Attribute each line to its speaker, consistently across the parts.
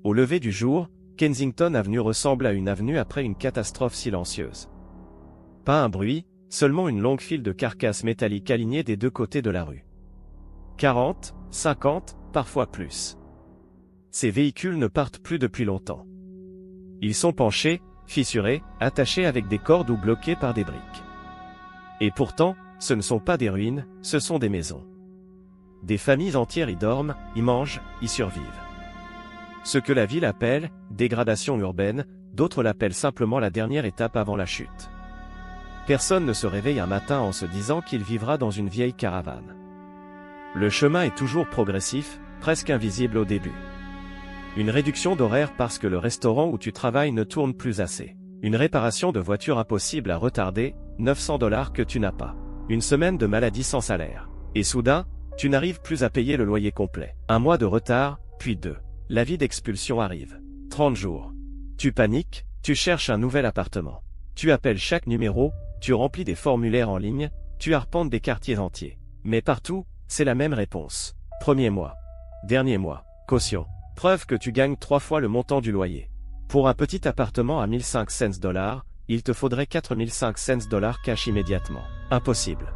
Speaker 1: Au lever du jour, Kensington Avenue ressemble à une avenue après une catastrophe silencieuse. Pas un bruit, seulement une longue file de carcasses métalliques alignées des deux côtés de la rue. 40, 50, parfois plus. Ces véhicules ne partent plus depuis longtemps. Ils sont penchés, fissurés, attachés avec des cordes ou bloqués par des briques. Et pourtant, ce ne sont pas des ruines, ce sont des maisons. Des familles entières y dorment, y mangent, y survivent. Ce que la ville appelle « dégradation urbaine », d'autres l'appellent simplement la dernière étape avant la chute. Personne ne se réveille un matin en se disant qu'il vivra dans une vieille caravane. Le chemin est toujours progressif, presque invisible au début. Une réduction d'horaire parce que le restaurant où tu travailles ne tourne plus assez. Une réparation de voiture impossible à retarder, $900 que tu n'as pas. Une semaine de maladie sans salaire. Et soudain, tu n'arrives plus à payer le loyer complet. Un mois de retard, puis 2. L'avis d'expulsion arrive. 30 jours. Tu paniques, tu cherches un nouvel appartement. Tu appelles chaque numéro, tu remplis des formulaires en ligne, tu arpentes des quartiers entiers. Mais partout, c'est la même réponse. Premier mois. Dernier mois. Caution. Preuve que tu gagnes 3 fois le montant du loyer. Pour un petit appartement à $1,500, il te faudrait $4,500 cash immédiatement. Impossible.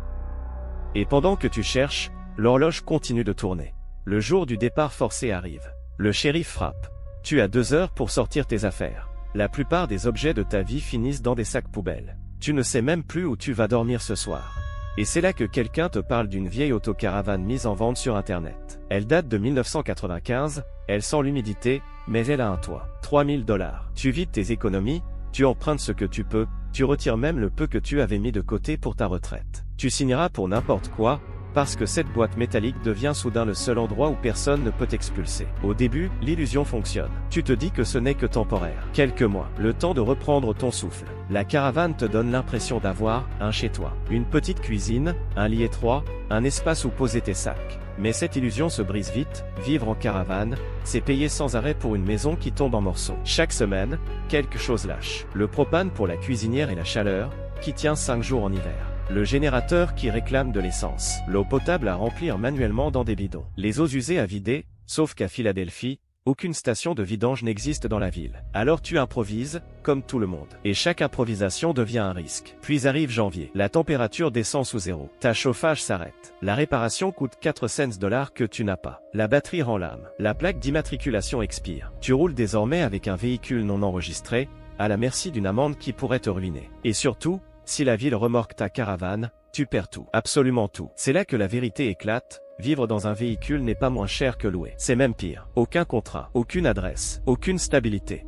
Speaker 1: Et pendant que tu cherches, l'horloge continue de tourner. Le jour du départ forcé arrive. Le shérif frappe. Tu as 2 heures pour sortir tes affaires. La plupart des objets de ta vie finissent dans des sacs poubelles. Tu ne sais même plus où tu vas dormir ce soir. Et c'est là que quelqu'un te parle d'une vieille autocaravane mise en vente sur Internet. Elle date de 1995, elle sent l'humidité, mais elle a un toit. $3,000. Tu vides tes économies, tu empruntes ce que tu peux, tu retires même le peu que tu avais mis de côté pour ta retraite. Tu signeras pour n'importe quoi, parce que cette boîte métallique devient soudain le seul endroit où personne ne peut t'expulser. Au début, l'illusion fonctionne. Tu te dis que ce n'est que temporaire. Quelques mois, le temps de reprendre ton souffle. La caravane te donne l'impression d'avoir un chez toi. Une petite cuisine, un lit étroit, un espace où poser tes sacs. Mais cette illusion se brise vite. Vivre en caravane, c'est payer sans arrêt pour une maison qui tombe en morceaux. Chaque semaine, quelque chose lâche. Le propane pour la cuisinière et la chaleur, qui tient 5 jours en hiver. Le générateur qui réclame de l'essence. L'eau potable à remplir manuellement dans des bidons. Les eaux usées à vider, sauf qu'à Philadelphie, aucune station de vidange n'existe dans la ville. Alors tu improvises, comme tout le monde. Et chaque improvisation devient un risque. Puis arrive janvier. La température descend sous 0. Ta chauffage s'arrête. La réparation coûte $400 que tu n'as pas. La batterie rend l'âme. La plaque d'immatriculation expire. Tu roules désormais avec un véhicule non enregistré, à la merci d'une amende qui pourrait te ruiner. Et surtout, si la ville remorque ta caravane, tu perds tout. Absolument tout. C'est là que la vérité éclate. Vivre dans un véhicule n'est pas moins cher que louer. C'est même pire. Aucun contrat, aucune adresse, aucune stabilité.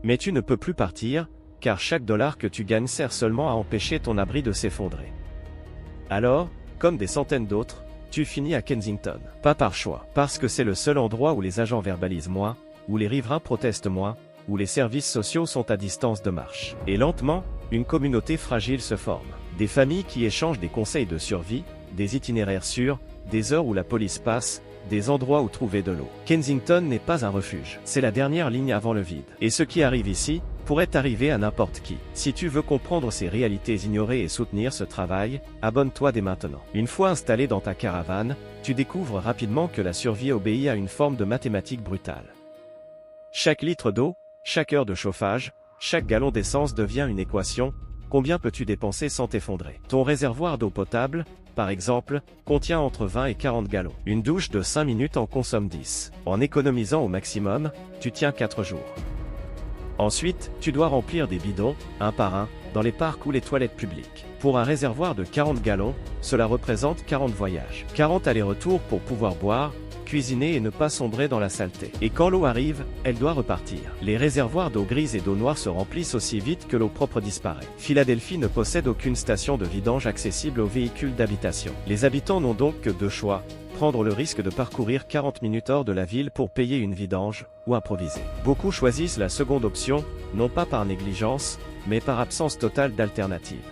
Speaker 1: Mais tu ne peux plus partir, car chaque dollar que tu gagnes sert seulement à empêcher ton abri de s'effondrer. Alors, comme des centaines d'autres, tu finis à Kensington. Pas par choix, parce que c'est le seul endroit où les agents verbalisent moins, où les riverains protestent moins, où les services sociaux sont à distance de marche. Et lentement, une communauté fragile se forme. Des familles qui échangent des conseils de survie, des itinéraires sûrs, des heures où la police passe, des endroits où trouver de l'eau. Kensington n'est pas un refuge, c'est la dernière ligne avant le vide. Et ce qui arrive ici, pourrait arriver à n'importe qui. Si tu veux comprendre ces réalités ignorées et soutenir ce travail, abonne-toi dès maintenant. Une fois installé dans ta caravane, tu découvres rapidement que la survie obéit à une forme de mathématiques brutale. Chaque litre d'eau, chaque heure de chauffage, chaque gallon d'essence devient une équation. Combien peux-tu dépenser sans t'effondrer? Ton réservoir d'eau potable, par exemple, contient entre 20 et 40 gallons. Une douche de 5 minutes en consomme 10. En économisant au maximum, tu tiens 4 jours. Ensuite, tu dois remplir des bidons, un par un, dans les parcs ou les toilettes publiques. Pour un réservoir de 40 gallons, cela représente 40 voyages. 40 allers-retours pour pouvoir boire, cuisiner et ne pas sombrer dans la saleté. Et quand l'eau arrive, elle doit repartir. Les réservoirs d'eau grise et d'eau noire se remplissent aussi vite que l'eau propre disparaît. Philadelphie ne possède aucune station de vidange accessible aux véhicules d'habitation. Les habitants n'ont donc que 2 choix. Prendre le risque de parcourir 40 minutes hors de la ville pour payer une vidange, ou improviser. Beaucoup choisissent la seconde option, non pas par négligence, mais par absence totale d'alternative.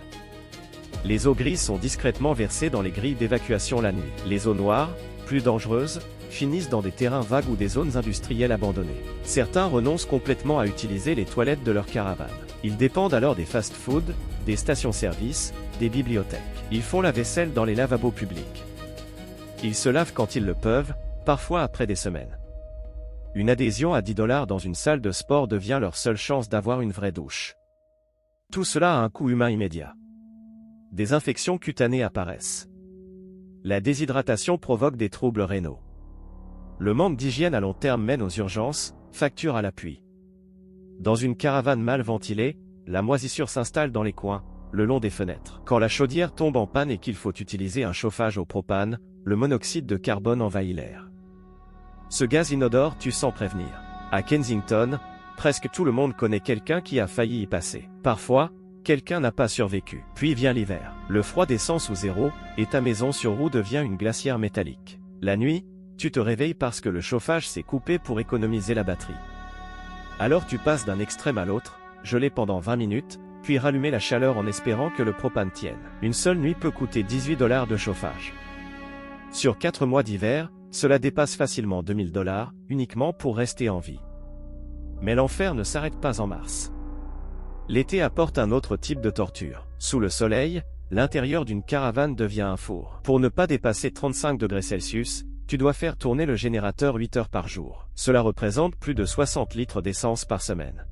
Speaker 1: Les eaux grises sont discrètement versées dans les grilles d'évacuation la nuit. Les eaux noires, plus dangereuses, finissent dans des terrains vagues ou des zones industrielles abandonnées. Certains renoncent complètement à utiliser les toilettes de leur caravane. Ils dépendent alors des fast-foods, des stations-service, des bibliothèques. Ils font la vaisselle dans les lavabos publics. Ils se lavent quand ils le peuvent, parfois après des semaines. une adhésion à 10 $ dans une salle de sport devient leur seule chance d'avoir une vraie douche. Tout cela a un coût humain immédiat. Des infections cutanées apparaissent. La déshydratation provoque des troubles rénaux. Le manque d'hygiène à long terme mène aux urgences, factures à l'appui. Dans une caravane mal ventilée, la moisissure s'installe dans les coins, le long des fenêtres. Quand la chaudière tombe en panne et qu'il faut utiliser un chauffage au propane, le monoxyde de carbone envahit l'air. Ce gaz inodore tue sans prévenir. À Kensington, presque tout le monde connaît quelqu'un qui a failli y passer. Parfois, quelqu'un n'a pas survécu. Puis vient l'hiver. Le froid descend sous zéro, et ta maison sur roue devient une glacière métallique. La nuit, tu te réveilles parce que le chauffage s'est coupé pour économiser la batterie. Alors tu passes d'un extrême à l'autre, geler pendant 20 minutes, puis rallumer la chaleur en espérant que le propane tienne. Une seule nuit peut coûter 18 $ de chauffage. Sur 4 mois d'hiver, cela dépasse facilement 2000 $, uniquement pour rester en vie. Mais l'enfer ne s'arrête pas en mars. L'été apporte un autre type de torture. Sous le soleil, l'intérieur d'une caravane devient un four. Pour ne pas dépasser 35 degrés Celsius, tu dois faire tourner le générateur 8 heures par jour. Cela représente plus de 60 litres d'essence par semaine.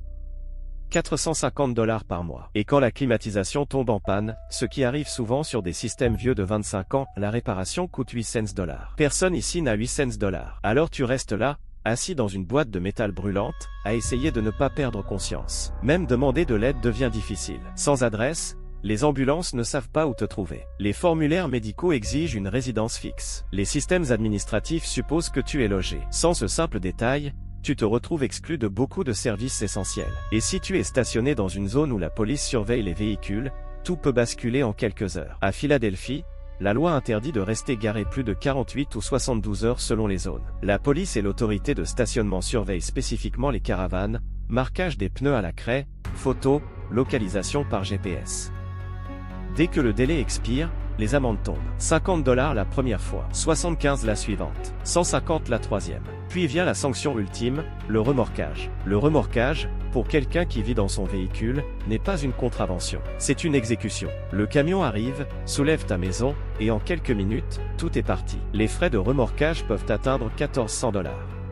Speaker 1: 450 $ par mois. Et quand la climatisation tombe en panne, ce qui arrive souvent sur des systèmes vieux de 25 ans, la réparation coûte 8 cents $. Personne ici n'a 8 cents $. Alors tu restes là, assis dans une boîte de métal brûlante, à essayer de ne pas perdre conscience. Même demander de l'aide devient difficile. Sans adresse, les ambulances ne savent pas où te trouver. Les formulaires médicaux exigent une résidence fixe. Les systèmes administratifs supposent que tu es logé. Sans ce simple détail, tu te retrouves exclu de beaucoup de services essentiels. Et si tu es stationné dans une zone où la police surveille les véhicules, tout peut basculer en quelques heures. À Philadelphie, la loi interdit de rester garé plus de 48 ou 72 heures selon les zones. La police et l'autorité de stationnement surveillent spécifiquement les caravanes, marquage des pneus à la craie, photos, localisation par GPS. Dès que le délai expire, les amendes tombent. 50 $ la première fois, 75 la suivante, 150 la troisième. Puis vient la sanction ultime, le remorquage. Le remorquage, pour quelqu'un qui vit dans son véhicule, n'est pas une contravention, c'est une exécution. Le camion arrive, soulève ta maison, et en quelques minutes, tout est parti. Les frais de remorquage peuvent atteindre 1400 $.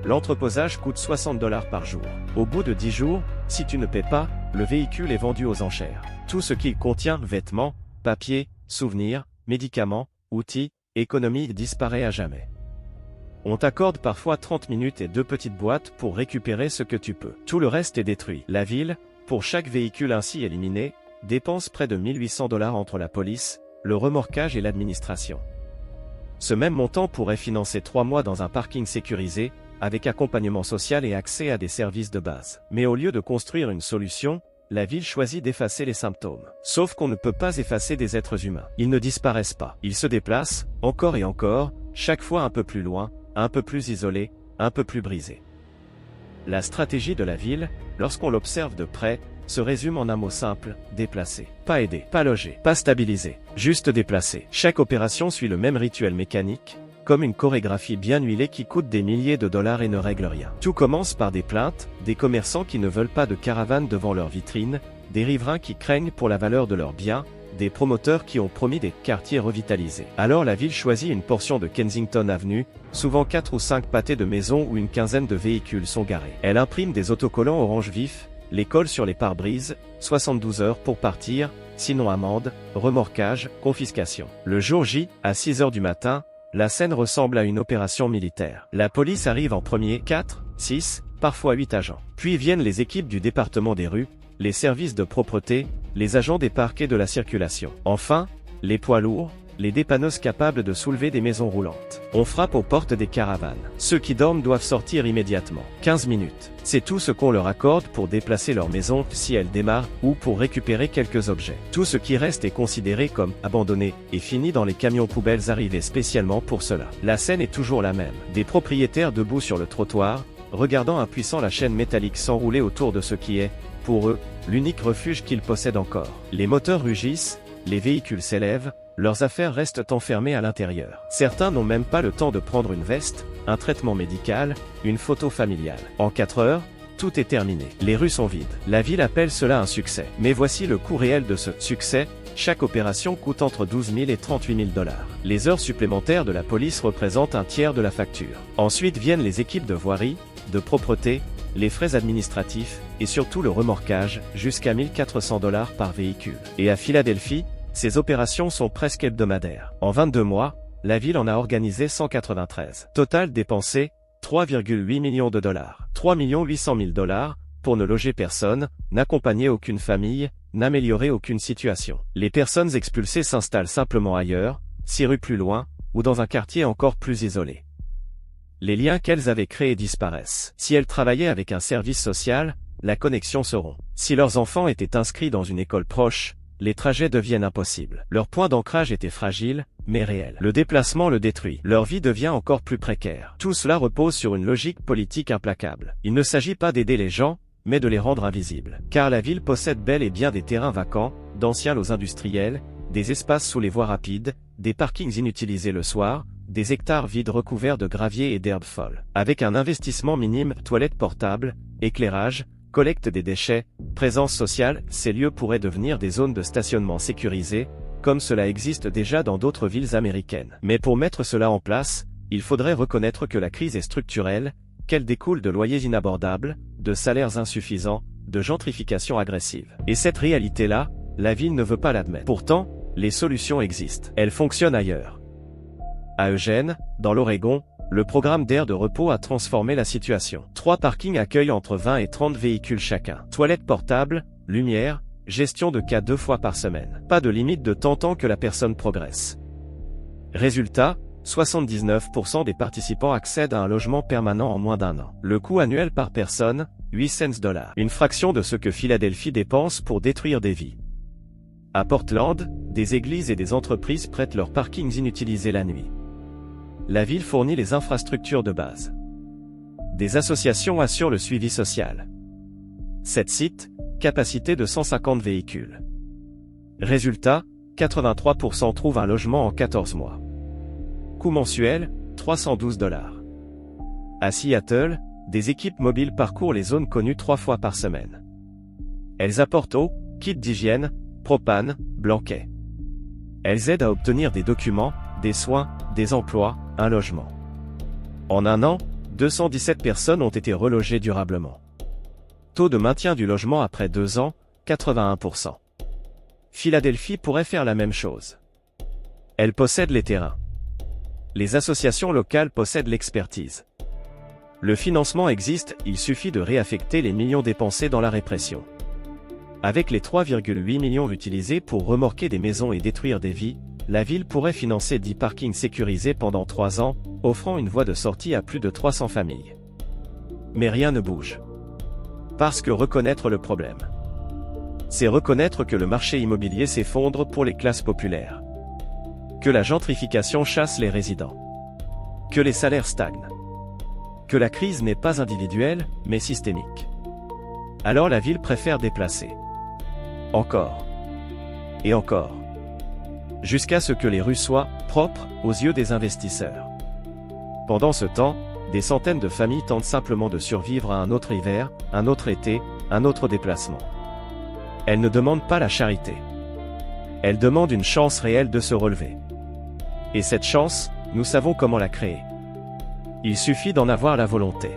Speaker 1: L'entreposage coûte 60 $ par jour. Au bout de 10 jours, si tu ne paies pas, le véhicule est vendu aux enchères. Tout ce qu'il contient, vêtements, papiers, souvenirs, médicaments, outils, économie disparaît à jamais. On t'accorde parfois 30 minutes et 2 petites boîtes pour récupérer ce que tu peux. Tout le reste est détruit. La ville, pour chaque véhicule ainsi éliminé, dépense près de 1800 $ entre la police, le remorquage et l'administration. Ce même montant pourrait financer 3 mois dans un parking sécurisé, avec accompagnement social et accès à des services de base. Mais au lieu de construire une solution, la ville choisit d'effacer les symptômes. Sauf qu'on ne peut pas effacer des êtres humains. Ils ne disparaissent pas. Ils se déplacent, encore et encore, chaque fois un peu plus loin, un peu plus isolés, un peu plus brisés. La stratégie de la ville, lorsqu'on l'observe de près, se résume en un mot simple, déplacer. Pas aider, pas loger, pas stabiliser, juste déplacer. Chaque opération suit le même rituel mécanique, comme une chorégraphie bien huilée qui coûte des milliers de dollars et ne règle rien. Tout commence par des plaintes, des commerçants qui ne veulent pas de caravane devant leur vitrine, des riverains qui craignent pour la valeur de leurs biens, des promoteurs qui ont promis des quartiers revitalisés. Alors la ville choisit une portion de Kensington Avenue, souvent 4 ou 5 pâtés de maisons où une quinzaine de véhicules sont garés. Elle imprime des autocollants orange vif, les colle sur les pare-brises, 72 heures pour partir, sinon amende, remorquage, confiscation. Le jour J, à 6 heures du matin, la scène ressemble à une opération militaire. La police arrive en premier, 4, 6, parfois 8 agents. Puis viennent les équipes du département des rues, les services de propreté, les agents des parquets de la circulation. Enfin, les poids lourds, les dépanneuses capables de soulever des maisons roulantes. On frappe aux portes des caravanes. Ceux qui dorment doivent sortir immédiatement. 15 minutes. C'est tout ce qu'on leur accorde pour déplacer leur maison si elle démarre ou pour récupérer quelques objets. Tout ce qui reste est considéré comme abandonné et finit dans les camions poubelles arrivés spécialement pour cela. La scène est toujours la même. Des propriétaires debout sur le trottoir, regardant impuissants la chaîne métallique s'enrouler autour de ce qui est, pour eux, l'unique refuge qu'ils possèdent encore. Les moteurs rugissent, les véhicules s'élèvent, leurs affaires restent enfermées à l'intérieur. Certains n'ont même pas le temps de prendre une veste, un traitement médical, une photo familiale. En 4 heures, tout est terminé. Les rues sont vides. La ville appelle cela un succès. Mais voici le coût réel de ce succès. Chaque opération coûte entre 12 000 et 38 000 $. Les heures supplémentaires de la police représentent un tiers de la facture. Ensuite viennent les équipes de voirie, de propreté, les frais administratifs, et surtout le remorquage, jusqu'à 1 400 $ par véhicule. Et à Philadelphie, ces opérations sont presque hebdomadaires. En 22 mois, la ville en a organisé 193. Total dépensé, 3,8 millions de dollars. 3 800 000 $, pour ne loger personne, n'accompagner aucune famille, n'améliorer aucune situation. Les personnes expulsées s'installent simplement ailleurs, 6 rues plus loin, ou dans un quartier encore plus isolé. Les liens qu'elles avaient créés disparaissent. Si elles travaillaient avec un service social, la connexion se rompt. Si leurs enfants étaient inscrits dans une école proche, les trajets deviennent impossibles. Leur point d'ancrage était fragile, mais réel. Le déplacement le détruit. Leur vie devient encore plus précaire. Tout cela repose sur une logique politique implacable. Il ne s'agit pas d'aider les gens, mais de les rendre invisibles. Car la ville possède bel et bien des terrains vacants, d'anciens lots industriels, des espaces sous les voies rapides, des parkings inutilisés le soir, des hectares vides recouverts de gravier et d'herbes folles. Avec un investissement minime, toilettes portables, éclairage, collecte des déchets, présence sociale, ces lieux pourraient devenir des zones de stationnement sécurisées, comme cela existe déjà dans d'autres villes américaines. Mais pour mettre cela en place, il faudrait reconnaître que la crise est structurelle, qu'elle découle de loyers inabordables, de salaires insuffisants, de gentrification agressive. Et cette réalité-là, la ville ne veut pas l'admettre. Pourtant, les solutions existent. Elles fonctionnent ailleurs. À Eugène, dans l'Oregon, le programme d'aire de repos a transformé la situation. 3 parkings accueillent entre 20 et 30 véhicules chacun. Toilettes portables, lumière, gestion de cas 2 fois par semaine. Pas de limite de temps tant que la personne progresse. Résultat, 79% des participants accèdent à un logement permanent en moins d'1 an. Le coût annuel par personne, 8 cents $. Une fraction de ce que Philadelphie dépense pour détruire des vies. À Portland, des églises et des entreprises prêtent leurs parkings inutilisés la nuit. La ville fournit les infrastructures de base. Des associations assurent le suivi social. 7 sites, capacité de 150 véhicules. Résultat, 83% trouvent un logement en 14 mois. Coût mensuel, 312 $. À Seattle, des équipes mobiles parcourent les zones connues 3 fois par semaine. Elles apportent eau, kit d'hygiène, propane, blanquet. Elles aident à obtenir des documents, des soins, des emplois, un logement. En 1 an, 217 personnes ont été relogées durablement. Taux de maintien du logement après 2 ans, 81%. Philadelphie pourrait faire la même chose. Elle possède les terrains. Les associations locales possèdent l'expertise. Le financement existe, il suffit de réaffecter les millions dépensés dans la répression. Avec les 3,8 millions utilisés pour remorquer des maisons et détruire des vies, la ville pourrait financer 10 parkings sécurisés pendant 3 ans, offrant une voie de sortie à plus de 300 familles. Mais rien ne bouge. Parce que reconnaître le problème, c'est reconnaître que le marché immobilier s'effondre pour les classes populaires. Que la gentrification chasse les résidents. Que les salaires stagnent. Que la crise n'est pas individuelle, mais systémique. Alors la ville préfère déplacer. Encore. Et encore. Jusqu'à ce que les rues soient propres aux yeux des investisseurs. Pendant ce temps, des centaines de familles tentent simplement de survivre à un autre hiver, un autre été, un autre déplacement. Elles ne demandent pas la charité. Elles demandent une chance réelle de se relever. Et cette chance, nous savons comment la créer. Il suffit d'en avoir la volonté.